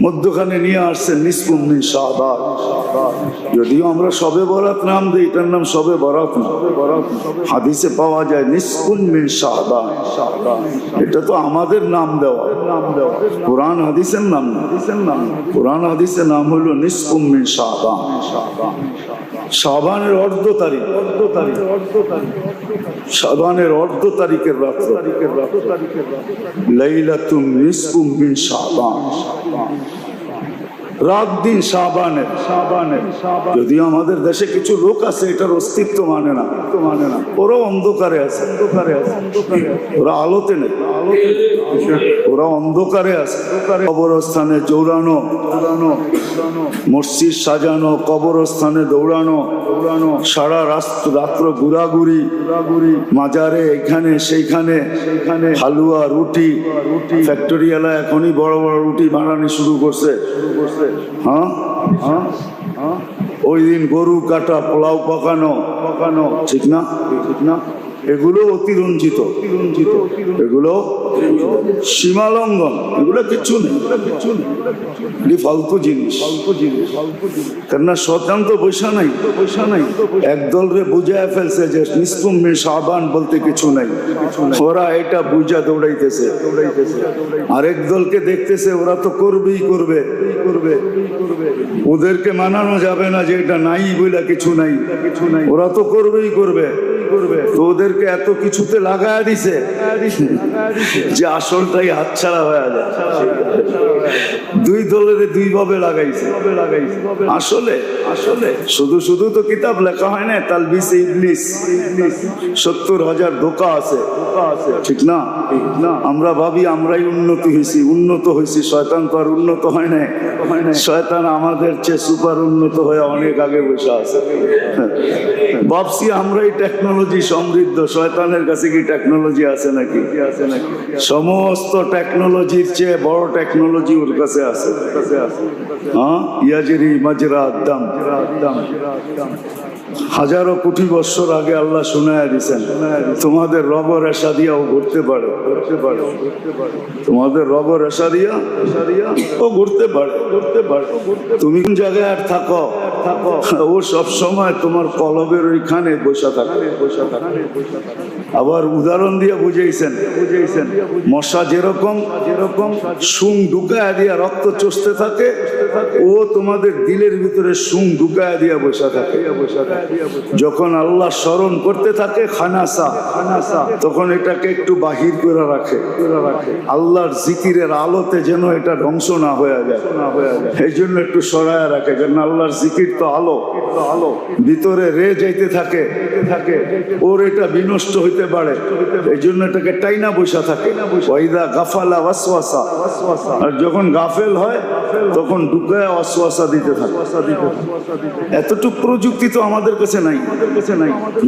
মধ্যখানে নিয়ে আসছেন নিসফুম মিন শাবান। যদিও আমরা শবে বরাত নাম দিই, এটার নাম শবে বরাত না, হাদিসে পাওয়া যায় নিসফুম মিন শাবান। এটা তো আমাদের নাম দেওয়া, কোরআন হাদিসের নাম না। কোরআন হাদিসের নাম হলো নিসফুম মিন শাবান। শাবানের অর্ধ তারিখ, শাবানের অর্ধ তারিখের রাত্র, লাইলাতুম নিসফুম মিন শাবান, রাত দিন শাবানের। যদিও আমাদের দেশে কিছু লোক আছে এটার অস্তিত্ব মানে না, ওরা অন্ধকারে আছে, ওরা আলোতে নেই, ওরা অন্ধকারে আছে। কবরস্থানে দৌড়ানো, মসজিদ সাজানো, কবরস্থানে দৌড়ানো, সারা রাত্র ঘুরাঘুরি, মাজারে এখানে সেইখানে, হালুয়া রুটি, ফ্যাক্টরিওয়ালা এখনই বড় বড় রুটি বানানো শুরু করছে। হ্যাঁ, ওই দিন গরু কাটা, পোলাও পাকানো, ঠিক না? এগুলো অতিরঞ্জিত, এগুলো সীমালঙ্ঘন, এগুলো কিছু নেই, ফালতু জিনিস। কেননা শয়তান তো বৈশা নাই, একদল রে বুঝায় ফেলছে যে নিসফুম মিন শাবান বলতে কিছু নাই, ওরা এটা বুঝা দৌড়াইতেছে। আরেক দলকে দেখতেছে ওরা তো করবেই করবে, ওদেরকে মানানো যাবে না যে এটা নাই বলে কিছু নাই, ওরা তো করবেই করবে। তো ওদেরকে এত কিছুতে লাগায় দিছে যে আসলটাই হাতছাড়া হয়ে যায়। দুই দলের দুই ভাবে লাগাইছে। আসলে শুধু তো কিতাব লেখা হয় না, তালবিসে ইবলিস 70,000 ধোঁকা আছে, ঠিক না? আমরা ভাবি আমরাই উন্নত হয়েছি, শয়তান তো আর উন্নত হয় না। শয়তান আমাদের চেয়ে সুপার উন্নত হয়ে অনেক আগে বসে আছে। ভাবছি আমরাই টেকনোলজি সমৃদ্ধ, শয়তানের কাছে কি টেকনোলজি আছে নাকি? সমস্ত টেকনোলজির চেয়ে বড় টেকনোলজি ওর কাছে আছে। হ্যাঁ, ইয়াজরি মাজরা দাম। হাজারো কোটি বছর আগে আল্লাহ শুনায়া দিয়েছেন তোমাদের রব রেশা দিয়াও ঘুরতে পারে, তোমাদের রব রেশা দিয়া ও ঘুরতে পারে। তুমি কোন জায়গায় আর থাকো, ও সব সময় তোমার কলবের ওইখানে বসে থাকে। আবার উদাহরণ দিয়ে বুঝাইছেন, মশা যেরকম শুং ঢুকায়া দিয়া রক্ত চষতে থাকে, ও তোমাদের দিলের ভিতরে শুং ঢুকায়া দিয়া বসে থাকে। যখন আল্লাহ স্মরণ করতে থাকে খানাসা, তখন এটাকে একটু বাহির করে রাখে, আল্লাহর জিকিরের আলোতে যেন এটা ধ্বংস না হয়ে যায়। এই জন্য একটু সরায়া রাখে, কারণ আল্লাহর জিকির তো আলো, ভিতরে রে যাইতে থাকে, ওর এটা বিনষ্ট হইতে পারে। এই জন্য এটাকে টাইনা বসা থাকে। ওয়াইদা গাফালা ওয়াসওয়াসা, আর যখন গাফেল হয় তখন ঢুকায় ওয়াসওয়াসা দিতে থাকে। এতটুকু প্রযুক্তি তো আমাদের কাছে নাই।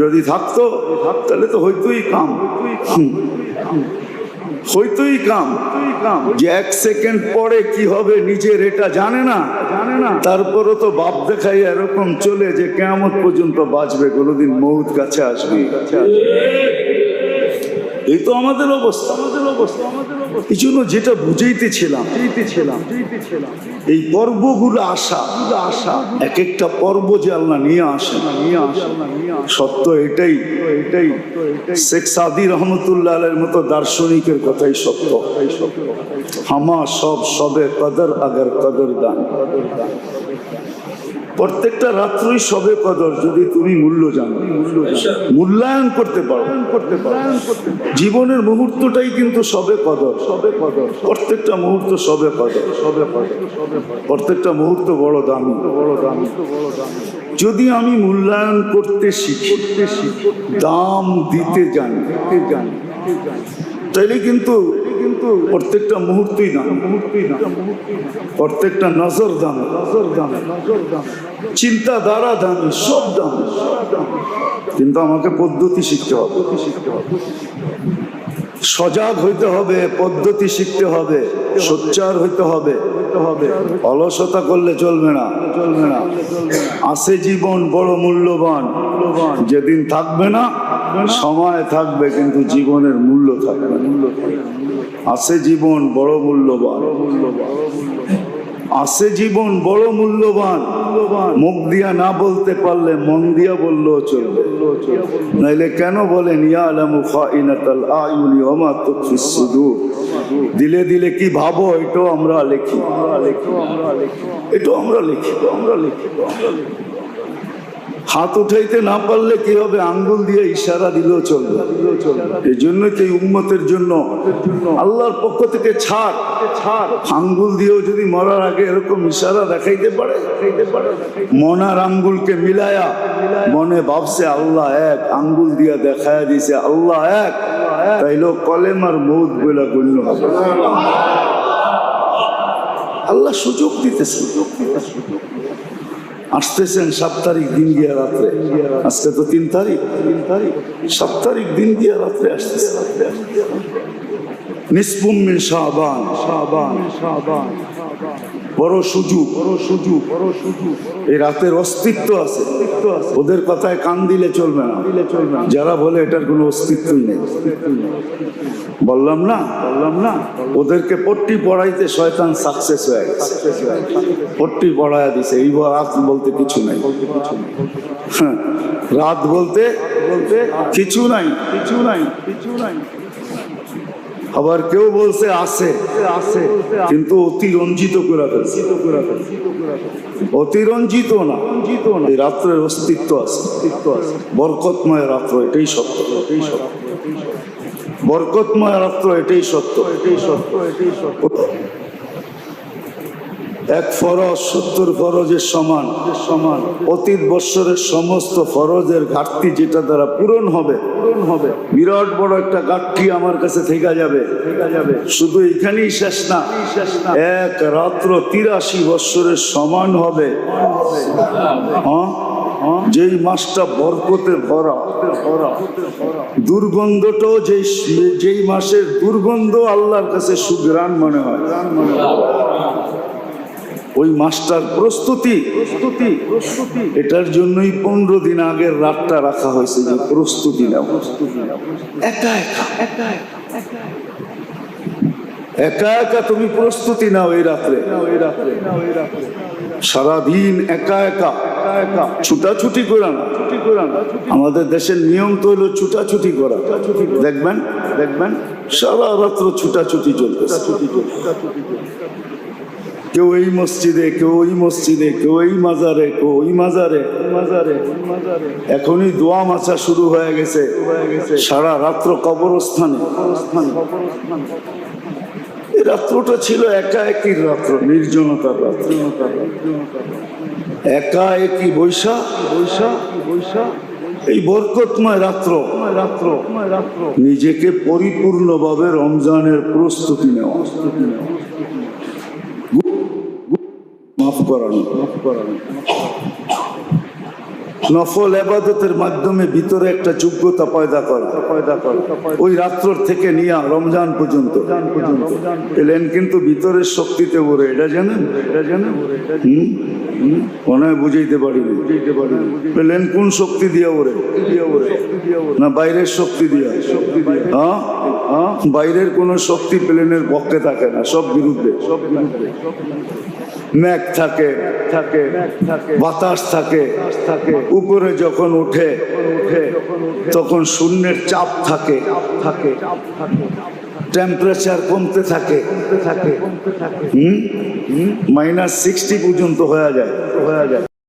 যদি থাকতো তাহলে তো হইতোই কাম, যে এক সেকেন্ড পরে কি হবে নিজের এটা জানে না। তারপরও তো বাপ দেখাই এরকম চলে যে কিয়ামত পর্যন্ত বাঁচবে, কোনোদিন মউত কাছে আসবে। এই তো আমাদের অবস্থা। এই জন্য যেটা বুঝাইতেছিলাম, এই পর্বগুলো আসা, এক একটা পর্ব যে আল্লাহ নিয়ে আসে, সত্য এটাই। শেখ সাদি রহমতুল্লাহ আলাইহির মতো দার্শনিকের কথাই সত্য। হামা সবে কদর আগর কদর দান। প্রত্যেকটা রাত্রই সবে কদর, যদি তুমি মূল্যায়ন করতে পারো। জীবনের মুহূর্তটাই কিন্তু সবে কদর। প্রত্যেকটা মুহূর্ত সবে কদর, প্রত্যেকটা মুহূর্ত বড় দামি। যদি আমি মূল্যায়ন করতে শিখি, দাম দিতে জানি, তাইলে কিন্তু প্রত্যেকটা মুহূর্তই দাম, প্রত্যেকটা নজর দাম, চিন্তাধারা দামি, সব দাম। কিন্তু আমাকে পদ্ধতি শিখতে হবে, সজাগ হইতে হবে, পদ্ধতি শিখতে হবে, সোচ্চার হইতে হবে। অলসতা করলে চলবে না। আছে জীবন বড় মূল্যবান, যেদিন থাকবে না সময় থাকবে কিন্তু জীবনের মূল্য থাকবে। আছে জীবন বড় মূল্যবান। আছে জীবন বড় মূল্যবান, মুখ দিয়া না বলতে পারলে মন দিয়া বললেও চলবে। নাইলে কেন বলেন ইয়ালামু খাইনাতাল আয়ুনি ওয়া মা তুখফিস সুদূর, দিলে দিলে কি ভাবো এটাও আমরা লিখি, এটাও আমরা লিখি। হাত উঠাইতে না পারলে কি হবে, আঙ্গুল দিয়ে ইশারা দিলেও চলবে। এই জন্যই তো এই উম্মতের জন্য আল্লাহর পক্ষ থেকে ছাড়, আঙ্গুল দিয়েও যদি মরার আগে এরকম ইশারা দেখাইতে পারে, মনার আঙ্গুলকে মিলায়া মনে ভাবছে আল্লাহ এক, আঙ্গুল দিয়া দেখায়া দিছে আল্লাহ এক, তাইলেও কলেমার মউত বইলা গণ্য হবে। আল্লাহ সুযোগ দিতেছে। আসতেছেন 7 তারিখ দিন গিয়া রাত্রে, আজকে তো 3 তারিখ, 7 তারিখ দিন গিয়া রাত্রে আসতেছে। নিসফুম মিন শাবান, বড় সুযোগ। এই রাতের অস্তিত্ব আছে, ওদের কথায় কান দিলে চলবে না। যারা বলে এটার কোনো অস্তিত্বই নেই, বললাম না ওদেরকে পট্টি পড়াইতে শয়তান সাকসেস হয়ে গেছে, পট্টি পড়াইয়া দিছে। এই রাত বলতে কিছু নাই, রাত বলতে কিছু নাই। আবার কেউ বলছে আছে, কিন্তু অতিরঞ্জিত করে ফেলছে, অতিরঞ্জিত না, এই রাত্রের অস্তিত্ব আছে, বরকতময় রাত্র, এটাই সত্য, বরকতময় রাত্র, এটাই সত্য। এক ফরজ 70 ফরজের সমান। অতীত বৎসরের সমস্ত ফরজের ঘাটতি যেটা দ্বারা পূরণ হবে, বিরাট বড় একটা ঘাটতি আমার কাছে থেকে যাবে। শুধু এখানেই শেষ না, এক রাত্র 83 বৎসরের সমান হবে। যেই মাসটা বরকতে ভরা, দুর্গন্ধটাও যেই মাসের দুর্গন্ধ আল্লাহর কাছে সুঘ্রাণ মনে হয়, ওই মাসটার প্রস্তুতি। এটার জন্যই 15 দিন আগের রাতটা রাখা হয়েছে, যে প্রস্তুতি নাও। একা একা তুমি প্রস্তুতি নাও এই রাত্রে। সারাদিন একা একা ছুটাছুটি করা না। আমাদের দেশের নিয়ম তো হলো ছুটাছুটি করা। দেখবেন সারা রাত্র ছুটাছুটি চলতেছে। কেউ এই মসজিদে, কেউ ওই মসজিদে, কেউ এই মাজারে, কেউ ওই মাজারে। এখনই দোয়া মাছা শুরু হয়ে গেছে, সারা রাত্র কবরস্থানে। এই রাত্রটা ছিল একা একই রাত্র, নির্জনতার রাত্র। একা একই বৈশা এই বরকতময় রাত্র, নিজেকে পরিপূর্ণভাবে রমজানের প্রস্তুতি নেওয়া, মাফ করানো, নফল ইবাদতের মাধ্যমে ভিতরে একটা যোগ্যতা পয়দা করা। ওই রাত্র থেকে নিয়ে রমজান পর্যন্ত এলেন, কিন্তু ভিতরের শক্তিতে ওরে, এটা জানেন? মনে হয় বুঝাইতে পারিনি। পেলেন কোন শক্তি দিয়া ওরে? না বাইরের শক্তি দিয়া? বাইরের কোন শক্তি প্লেনের পক্ষে থাকে না, সব বিরুদ্ধে। মেঘ থাকে, বাতাস থাকে, উপরে যখন উঠে তখন শূন্যের চাপ থাকে, টেম্পারেচার কমতে থাকে, -60 পর্যন্ত হয়ে যায়।